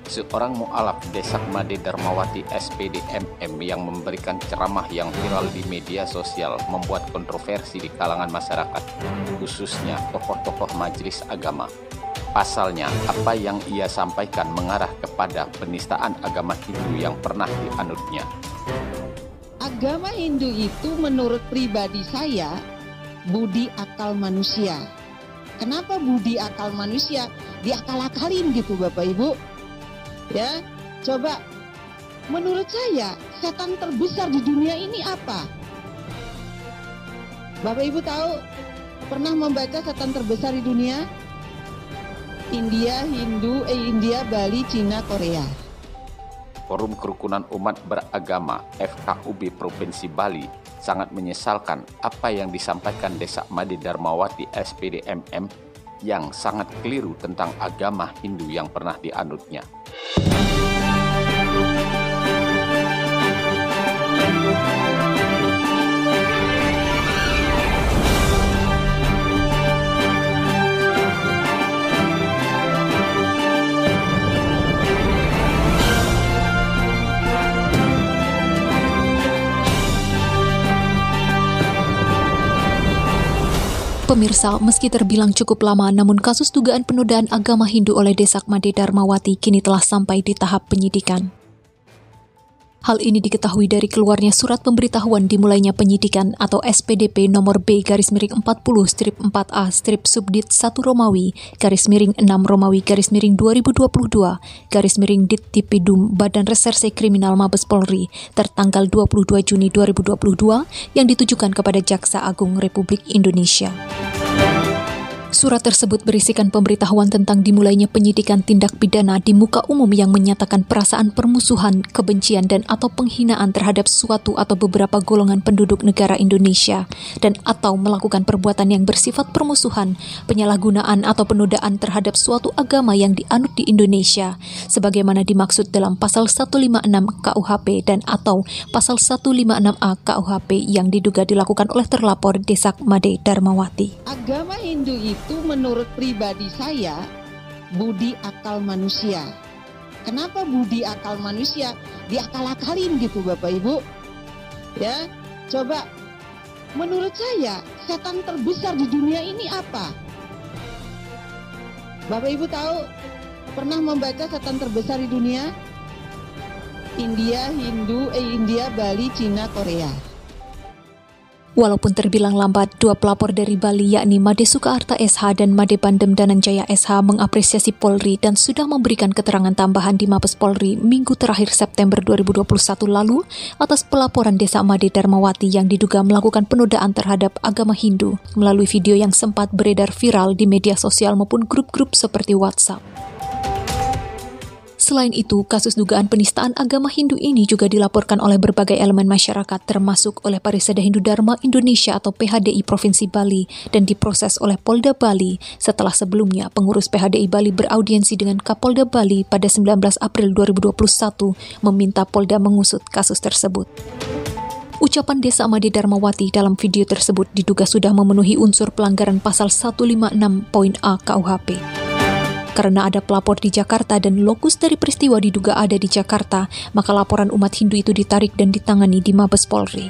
Seorang mu'alaf Desak Made Darmawati SPD MM yang memberikan ceramah yang viral di media sosial membuat kontroversi di kalangan masyarakat, khususnya tokoh-tokoh majelis agama. Pasalnya, apa yang ia sampaikan mengarah kepada penistaan agama Hindu yang pernah dianutnya. Agama Hindu itu menurut pribadi saya budi akal manusia. Kenapa budi akal manusia? Diakal-akalin gitu Bapak Ibu. Ya, coba menurut saya setan terbesar di dunia ini apa? Bapak Ibu tahu, pernah membaca setan terbesar di dunia? India, Bali, Cina, Korea. Forum Kerukunan Umat Beragama FKUB Provinsi Bali sangat menyesalkan apa yang disampaikan Desak Made Darmawati SPD MM yang sangat keliru tentang agama Hindu yang pernah dianutnya. Pemirsa, meski terbilang cukup lama, namun kasus dugaan penodaan agama Hindu oleh Desak Made Darmawati kini telah sampai di tahap penyidikan. Hal ini diketahui dari keluarnya surat pemberitahuan dimulainya penyidikan atau SPDP nomor B/40/4A/Subdit 1 Romawi /6 Romawi /2022 Badan Reserse Kriminal Mabes Polri tertanggal 22 Juni 2022 yang ditujukan kepada Jaksa Agung Republik Indonesia. Surat tersebut berisikan pemberitahuan tentang dimulainya penyidikan tindak pidana di muka umum yang menyatakan perasaan permusuhan, kebencian, dan atau penghinaan terhadap suatu atau beberapa golongan penduduk negara Indonesia dan atau melakukan perbuatan yang bersifat permusuhan, penyalahgunaan atau penodaan terhadap suatu agama yang dianut di Indonesia sebagaimana dimaksud dalam pasal 156 KUHP dan atau pasal 156A KUHP yang diduga dilakukan oleh terlapor Desak Made Darmawati. Agama Hindu itu menurut pribadi saya budi akal manusia. Kenapa budi akal manusia? Diakal-akalin gitu Bapak Ibu. Ya, coba menurut saya setan terbesar di dunia ini apa? Bapak Ibu tahu, pernah membaca setan terbesar di dunia? India, Bali, Cina, Korea. Walaupun terbilang lambat, dua pelapor dari Bali yakni Made Sukaarta SH dan Made Bandem Dananjaya SH mengapresiasi Polri dan sudah memberikan keterangan tambahan di Mabes Polri Minggu terakhir September 2021 lalu atas pelaporan Desak Made Darmawati yang diduga melakukan penodaan terhadap agama Hindu melalui video yang sempat beredar viral di media sosial maupun grup-grup seperti WhatsApp. Selain itu, kasus dugaan penistaan agama Hindu ini juga dilaporkan oleh berbagai elemen masyarakat termasuk oleh Parisada Hindu Dharma Indonesia atau PHDI Provinsi Bali dan diproses oleh Polda Bali setelah sebelumnya pengurus PHDI Bali beraudiensi dengan Kapolda Bali pada 19 April 2021 meminta Polda mengusut kasus tersebut. Ucapan Desak Made Darmawati dalam video tersebut diduga sudah memenuhi unsur pelanggaran pasal 156.A KUHP. Karena ada pelapor di Jakarta dan lokus dari peristiwa diduga ada di Jakarta, maka laporan umat Hindu itu ditarik dan ditangani di Mabes Polri.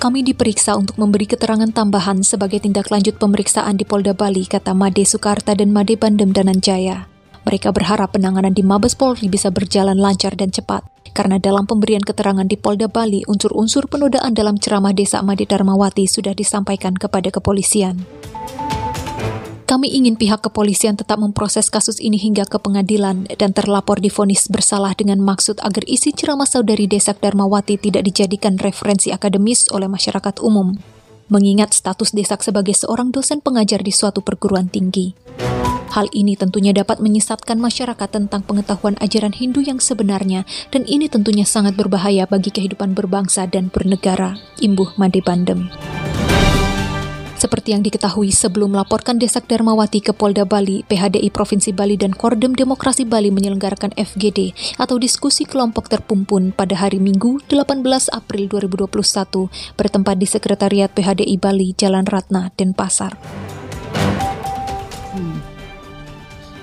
Kami diperiksa untuk memberi keterangan tambahan sebagai tindak lanjut pemeriksaan di Polda Bali, kata Made Sukaarta dan Made Bandem Dananjaya. Mereka berharap penanganan di Mabes Polri bisa berjalan lancar dan cepat, karena dalam pemberian keterangan di Polda Bali, unsur-unsur penodaan dalam ceramah Desak Made Darmawati sudah disampaikan kepada kepolisian. Kami ingin pihak kepolisian tetap memproses kasus ini hingga ke pengadilan dan terlapor divonis bersalah dengan maksud agar isi ceramah saudari Desak Darmawati tidak dijadikan referensi akademis oleh masyarakat umum, mengingat status Desak sebagai seorang dosen pengajar di suatu perguruan tinggi. Hal ini tentunya dapat menyesatkan masyarakat tentang pengetahuan ajaran Hindu yang sebenarnya dan ini tentunya sangat berbahaya bagi kehidupan berbangsa dan bernegara, imbuh Made Bandem. Seperti yang diketahui sebelum melaporkan Desak Darmawati ke Polda Bali, PHDI Provinsi Bali dan Kordem Demokrasi Bali menyelenggarakan FGD atau diskusi kelompok terpumpun pada hari Minggu 18 April 2021 bertempat di Sekretariat PHDI Bali, Jalan Ratna, Denpasar.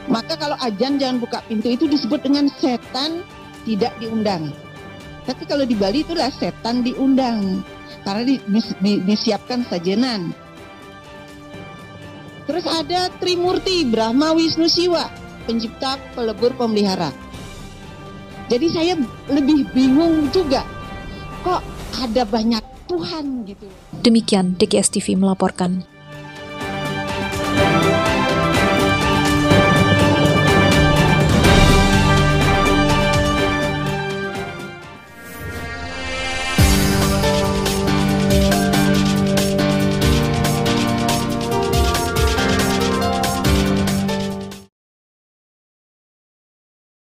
Maka kalau ajan jangan buka pintu itu disebut dengan setan tidak diundang. Tapi kalau di Bali itulah setan diundang karena disiapkan sajenan. Terus ada Trimurti, Brahma, Wisnu, Siwa, pencipta, pelebur, pemelihara. Jadi saya lebih bingung juga, kok ada banyak Tuhan gitu. Demikian DKS TV melaporkan.